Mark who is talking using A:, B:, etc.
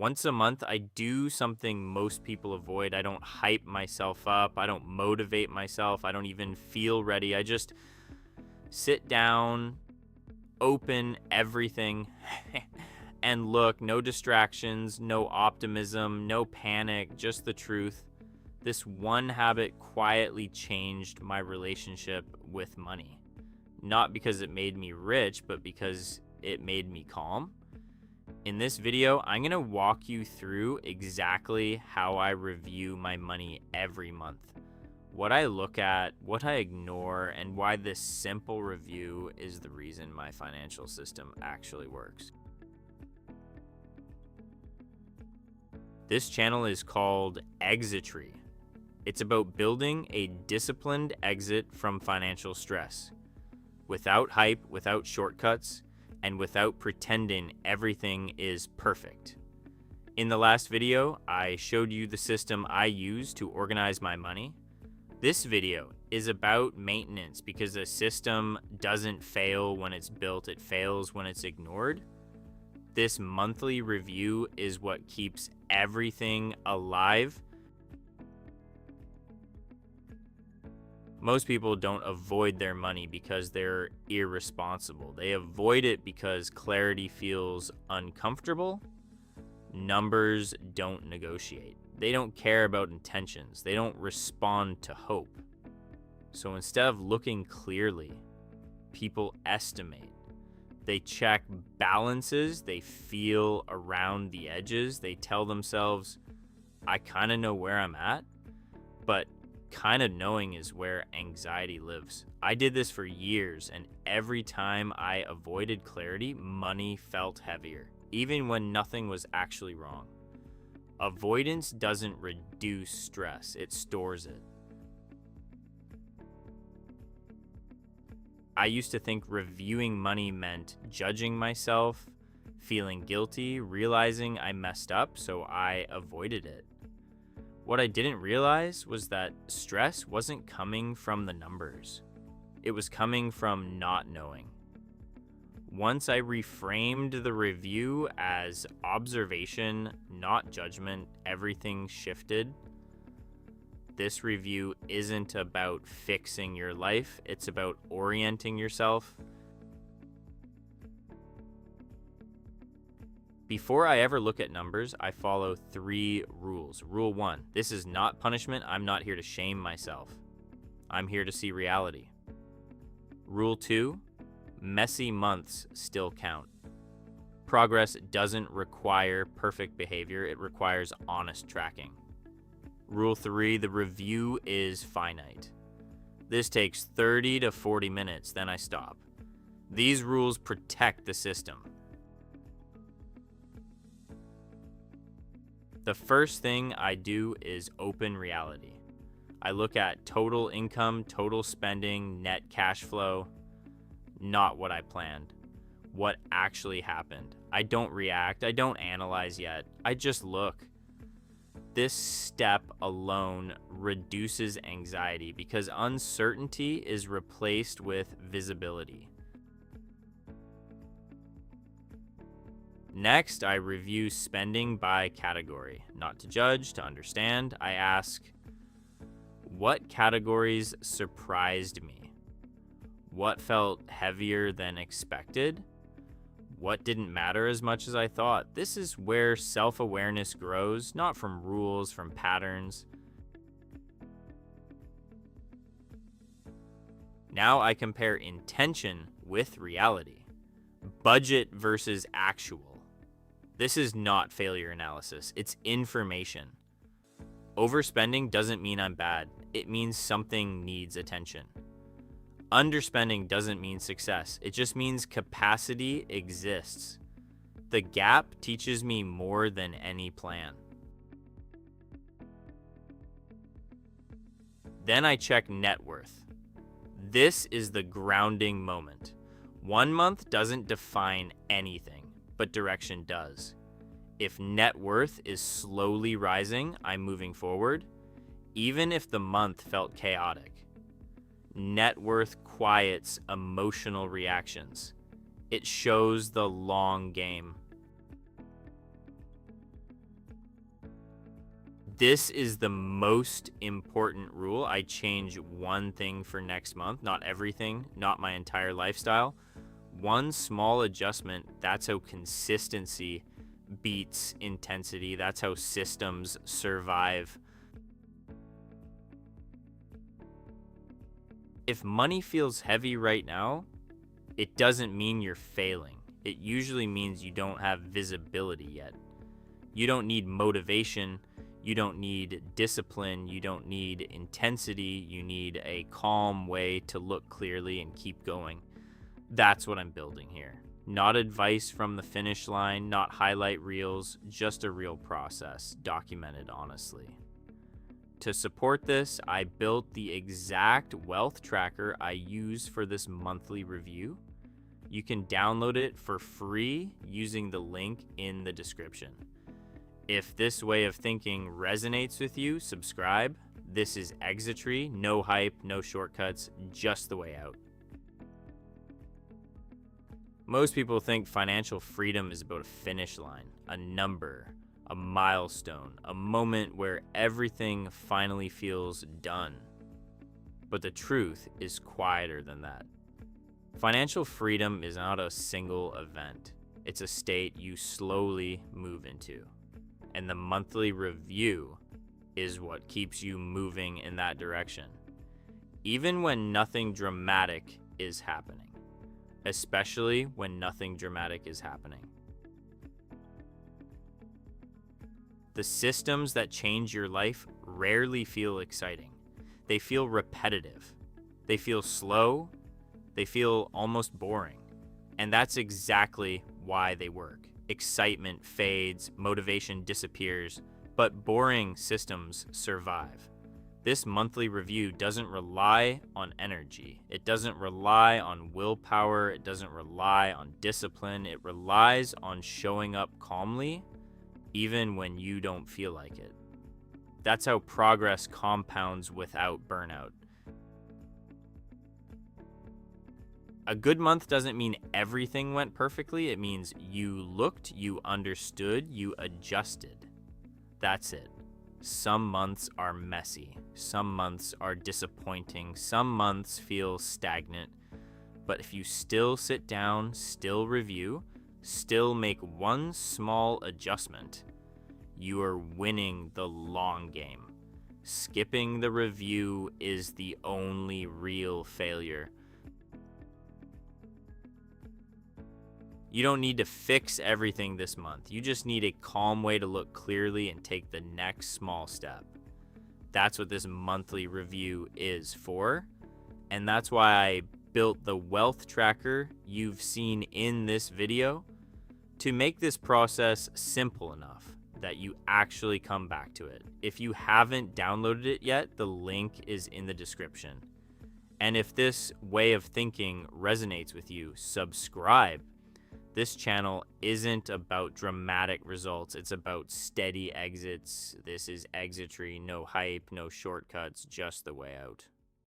A: Once a month, I do something most people avoid. I don't hype myself up. I don't motivate myself. I don't even feel ready. I just sit down, open everything, and look. No distractions, no optimism, no panic, just the truth. This one habit quietly changed my relationship with money. Not because it made me rich, but because it made me calm. In this video, I'm going to walk you through exactly how I review my money every month, what I look at, what I ignore, and why this simple review is the reason my financial system actually works. This channel is called Exitry. It's about building a disciplined exit from financial stress, without hype, without shortcuts, and without pretending everything is perfect. In the last video, I showed you the system I use to organize my money. This video is about maintenance because a system doesn't fail when it's built, it fails when it's ignored. This monthly review is what keeps everything alive. Most people don't avoid their money because they're irresponsible. They avoid it because clarity feels uncomfortable. Numbers don't negotiate. They don't care about intentions. They don't respond to hope. So instead of looking clearly, people estimate. They check balances. They feel around the edges. They tell themselves, I kind of know where I'm at, but kind of knowing is where anxiety lives. I did this for years, and every time I avoided clarity, money felt heavier, even when nothing was actually wrong. Avoidance doesn't reduce stress, it stores it. I used to think reviewing money meant judging myself, feeling guilty, realizing I messed up, so I avoided it. What I didn't realize was that stress wasn't coming from the numbers. It was coming from not knowing. Once I reframed the review as observation, not judgment, everything shifted. This review isn't about fixing your life, it's about orienting yourself. Before I ever look at numbers, I follow 3 rules. Rule 1, this is not punishment. I'm not here to shame myself. I'm here to see reality. Rule 2, messy months still count. Progress doesn't require perfect behavior. It requires honest tracking. Rule 3, the review is finite. This takes 30 to 40 minutes, then I stop. These rules protect the system. The first thing I do is open reality. I look at total income, total spending, net cash flow, not what I planned, what actually happened. I don't react, I don't analyze yet, I just look. This step alone reduces anxiety because uncertainty is replaced with visibility. Next, I review spending by category. Not to judge, to understand. I ask, what categories surprised me? What felt heavier than expected? What didn't matter as much as I thought? This is where self-awareness grows, not from rules, from patterns. Now I compare intention with reality. Budget versus actual. This is not failure analysis, it's information. Overspending doesn't mean I'm bad, it means something needs attention. Underspending doesn't mean success, it just means capacity exists. The gap teaches me more than any plan. Then I check net worth. This is the grounding moment. 1 month doesn't define anything, but direction does. If net worth is slowly rising, I'm moving forward, even if the month felt chaotic. Net worth quiets emotional reactions. It shows the long game. This is the most important rule. I change one thing for next month, not everything, not my entire lifestyle. One small adjustment, that's how consistency beats intensity. That's how systems survive. If money feels heavy right now, it doesn't mean you're failing. It usually means you don't have visibility yet. You don't need motivation. You don't need discipline. You don't need intensity. You need a calm way to look clearly and keep going. That's what I'm building here. Not advice from the finish line, not highlight reels, just a real process, documented honestly. To support this, I built the exact wealth tracker I use for this monthly review. You can download it for free using the link in the description. If this way of thinking resonates with you, subscribe. This is Exitry, no hype, no shortcuts, just the way out. Most people think financial freedom is about a finish line, a number, a milestone, a moment where everything finally feels done. But the truth is quieter than that. Financial freedom is not a single event. It's a state you slowly move into. And the monthly review is what keeps you moving in that direction. Even when nothing dramatic is happening. Especially when nothing dramatic is happening. The systems that change your life rarely feel exciting. They feel repetitive. They feel slow. They feel almost boring. And that's exactly why they work. Excitement fades, motivation disappears, but boring systems survive. This monthly review doesn't rely on energy. It doesn't rely on willpower. It doesn't rely on discipline. It relies on showing up calmly, even when you don't feel like it. That's how progress compounds without burnout. A good month doesn't mean everything went perfectly. It means you looked, you understood, you adjusted. That's it. Some months are messy. Some months are disappointing. Some months feel stagnant. But if you still sit down, still review, still make one small adjustment, you are winning the long game. Skipping the review is the only real failure. You don't need to fix everything this month. You just need a calm way to look clearly and take the next small step. That's what this monthly review is for. And that's why I built the wealth tracker you've seen in this video to make this process simple enough that you actually come back to it. If you haven't downloaded it yet, the link is in the description. And if this way of thinking resonates with you, subscribe. This channel isn't about dramatic results. It's about steady exits. This is Exitry, no hype, no shortcuts, just the way out.